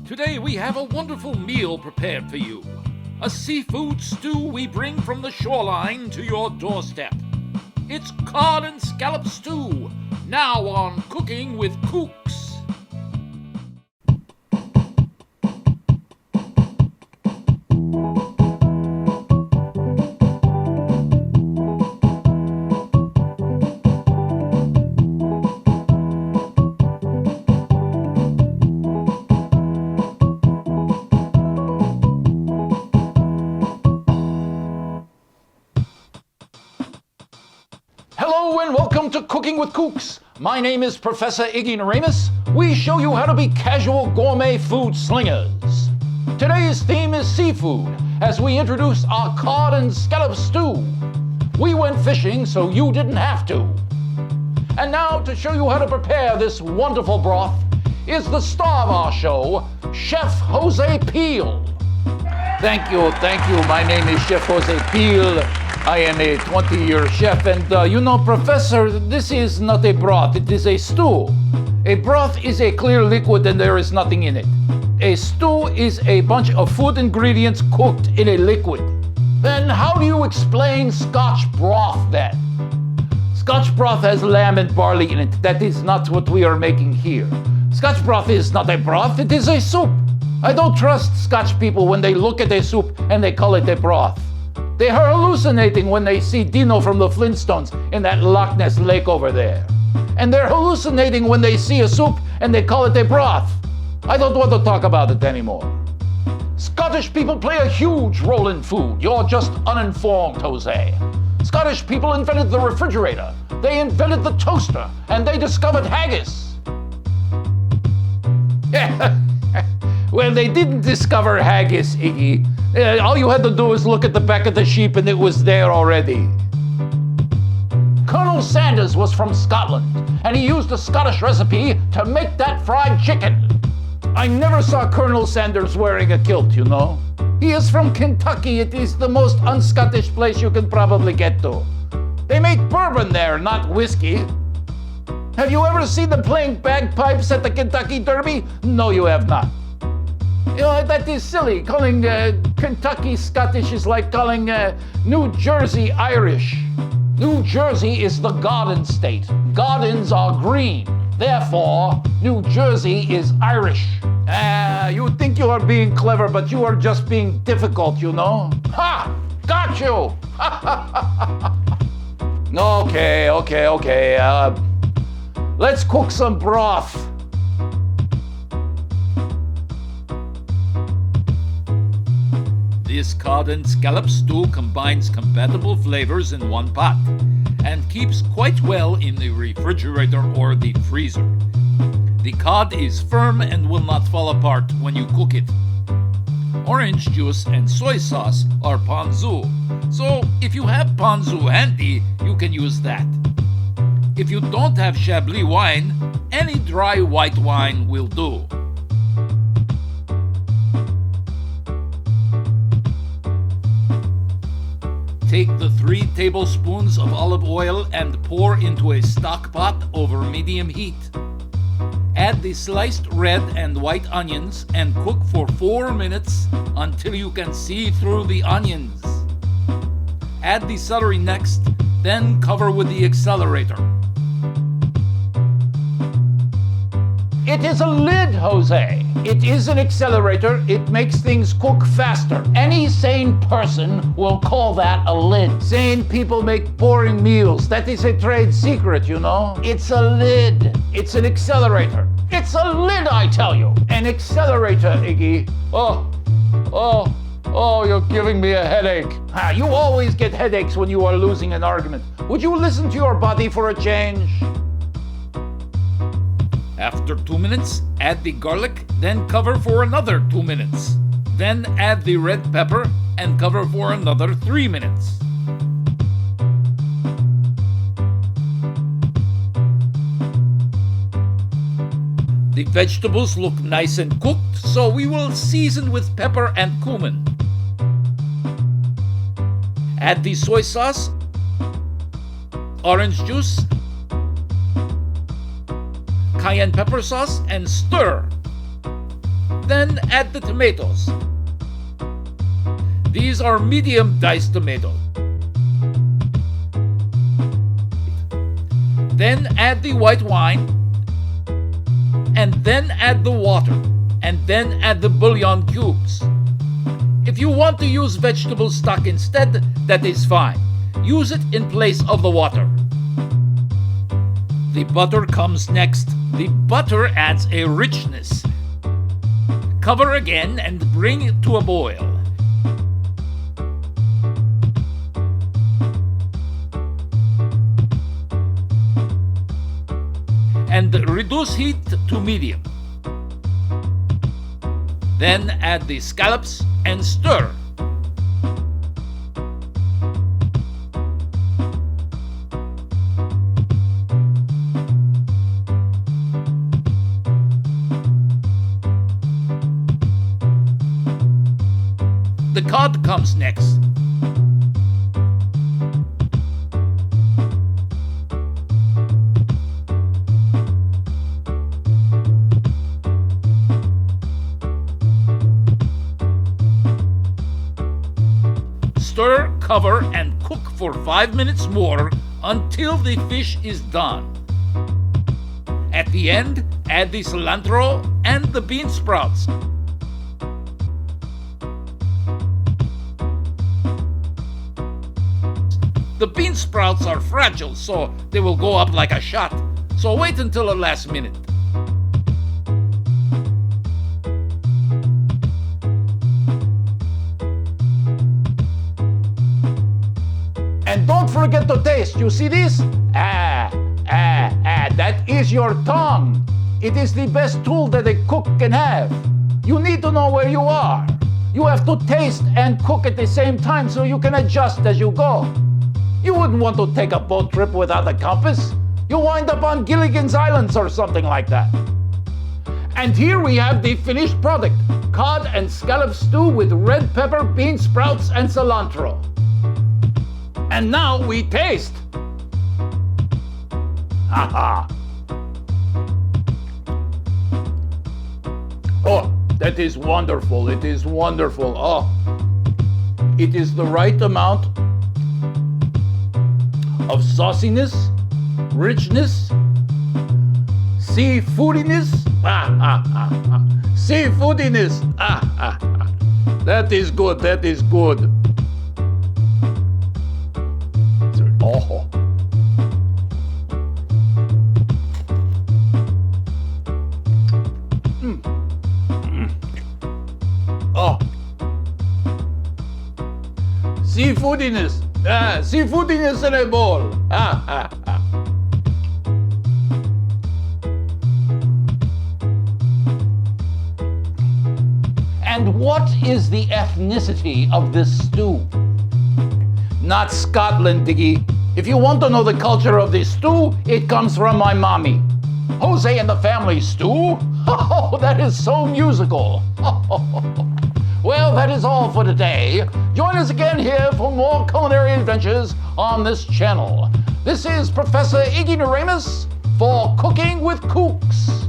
Today we have a wonderful meal prepared for you. A seafood stew we bring from the shoreline to your doorstep. It's Cod and Scallop Stew, now on Cooking with Kooks. Hello and welcome to Cooking with Kooks. My name is Professor Iggy Naramis. We show you how to be casual gourmet food slingers. Today's theme is seafood as we introduce our Cod and Scallop Stew. We went fishing so you didn't have to. And now to show you how to prepare this wonderful broth is the star of our show, Chef Jose Peele. Thank you. My name is Chef Jose Peele. I am a 20-year chef, and Professor, this is not a broth, it is a stew. A broth is a clear liquid and there is nothing in it. A stew is a bunch of food ingredients cooked in a liquid. Then how do you explain Scotch broth then? Scotch broth has lamb and barley in it. That is not what we are making here. Scotch broth is not a broth, it is a soup. I don't trust Scotch people when they look at a soup and they call it a broth. They are hallucinating when they see Dino from the Flintstones in that Loch Ness lake over there. And they're hallucinating when they see a soup and they call it a broth. I don't want to talk about it anymore. Scottish people play a huge role in food. You're just uninformed, Jose. Scottish people invented the refrigerator, they invented the toaster, and they discovered haggis. Well, they didn't discover haggis, Iggy. All you had to do was look at the back of the sheep and it was there already. Colonel Sanders was from Scotland, and he used a Scottish recipe to make that fried chicken. I never saw Colonel Sanders wearing a kilt, you know. He is from Kentucky. It is the most un-Scottish place you can probably get to. They make bourbon there, not whiskey. Have you ever seen them playing bagpipes at the Kentucky Derby? No, you have not. You know, that is silly. Calling Kentucky Scottish is like calling New Jersey Irish. New Jersey is the garden state. Gardens are green. Therefore, New Jersey is Irish. You think you are being clever, but you are just being difficult, you know? Ha! Got you! Okay. Let's cook some broth. This Cod and Scallop Stew combines compatible flavors in one pot and keeps quite well in the refrigerator or the freezer. The cod is firm and will not fall apart when you cook it. Orange juice and soy sauce are ponzu, so if you have ponzu handy, you can use that. If you don't have Chablis wine, any dry white wine will do. Take the 3 tablespoons of olive oil and pour into a stock pot over medium heat. Add the sliced red and white onions and cook for 4 minutes until you can see through the onions. Add the celery next, then cover with the accelerator. It is a lid, Jose. It is an accelerator. It makes things cook faster. Any sane person will call that a lid. Sane people make boring meals. That is a trade secret, you know. It's a lid. It's an accelerator. It's a lid, I tell you. An accelerator, Iggy. Oh, you're giving me a headache. You always get headaches when you are losing an argument. Would you listen to your body for a change? After 2 minutes, add the garlic, then cover for another 2 minutes. Then add the red pepper and cover for another 3 minutes. The vegetables look nice and cooked, so we will season with pepper and cumin. Add the soy sauce, orange juice, cayenne pepper sauce, and stir. Then add the tomatoes. These are medium diced tomatoes. Then add the white wine, and then add the water, and then add the bouillon cubes. If you want to use vegetable stock instead, that is fine. Use it in place of the water. The butter comes next. The butter adds a richness. Cover again and bring it to a boil. And reduce heat to medium. Then add the scallops and stir. The cod comes next. Stir, cover, and cook for 5 minutes more until the fish is done. At the end, add the cilantro and the bean sprouts. The bean sprouts are fragile, so they will go up like a shot. So wait until the last minute. And don't forget to taste. You see this? That is your tongue. It is the best tool that a cook can have. You need to know where you are. You have to taste and cook at the same time so you can adjust as you go. You wouldn't want to take a boat trip without a compass. You'll wind up on Gilligan's Islands or something like that. And here we have the finished product. Cod and scallop stew with red pepper, bean sprouts, and cilantro. And now we taste. Ha. Oh, that is wonderful. It is wonderful. Oh, it is the right amount of sauciness, richness, seafoodiness. Seafoodiness. That is good. That is good. Oh. Oh. Seafoodiness. Seafoodiness in a bowl. And what is the ethnicity of this stew? Not Scotland, Diggy. If you want to know the culture of this stew, it comes from my mommy. Jose and the Family Stew? Oh, that is so musical. Well, that is all for today. Join us again here for more culinary adventures on this channel. This is Professor Iggy Naramis for Cooking with Kooks.